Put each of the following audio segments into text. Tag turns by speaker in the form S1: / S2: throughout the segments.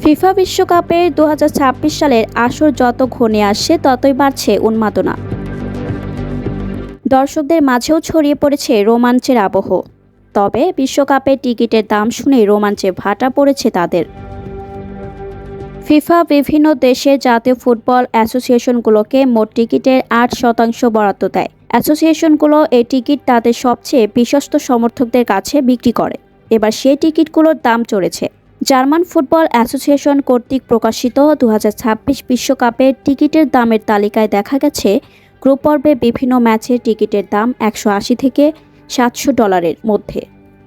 S1: FIFA বিশ্বকাপের 2026 সালের আসর যত ঘনিয়ে আসছে ততই বাড়ছে উন্মাদনা। দর্শকদের মাঝেও ছড়িয়ে পড়েছে রোমাঞ্চের আবহ। তবে বিশ্বকাপের টিকিটের দাম শুনে রোমাঞ্চে ভাটা পড়েছে তাদের। ফিফা বিভিন্ন দেশের জাতীয় ফুটবল অ্যাসোসিয়েশনগুলোকে মোট টিকিটের 8% বরাদ্দ দেয়। অ্যাসোসিয়েশনগুলো এই টিকিট তাদের সবচেয়ে বিশ্বস্ত সমর্থকদের কাছে বিক্রি করে। এবার সেই টিকিটগুলোর দাম চড়েছে। জার্মান ফুটবল অ্যাসোসিয়েশন কর্তৃক প্রকাশিত 2026 বিশ্বকাপের টিকিটের দামের তালিকায় দেখা গেছে, গ্রুপ পর্বে বিভিন্ন ম্যাচের টিকিটের দাম $180 থেকে $700 মধ্যে।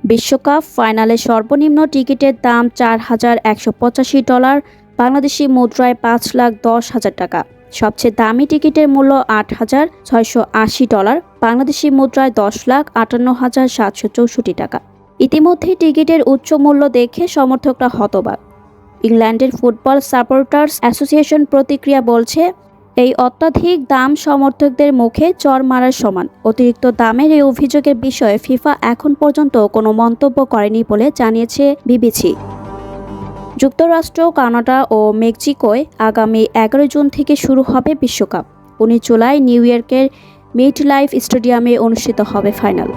S1: বিশ্বকাপ ফাইনালে সর্বনিম্ন টিকিটের দাম $4,185, বাংলাদেশি মুদ্রায় 5,10,000 টাকা। সবচেয়ে দামি টিকিটের মূল্য $8,680, বাংলাদেশি মুদ্রায় 10,58,764 টাকা। ইতিমধ্যে টিকিটের উচ্চ মূল্য দেখে সমর্থকরা হতবাক। ইংল্যান্ডের ফুটবল সাপোর্টার্স অ্যাসোসিয়েশন প্রতিক্রিয়া বলছে, এই অত্যাধিক দাম সমর্থকদের মুখে চড় মারার সমান। অতিরিক্ত দামের এই অভিযোগের বিষয়ে ফিফা এখন পর্যন্ত কোনো মন্তব্য করেনি বলে জানিয়েছে বিবিসি। যুক্তরাষ্ট্র, কানাডা ও মেক্সিকোয় আগামী 11 জুন থেকে শুরু হবে বিশ্বকাপ। 19 জুলাই নিউ ইয়র্কের মিড লাইফ স্টেডিয়ামে অনুষ্ঠিত হবে ফাইনাল।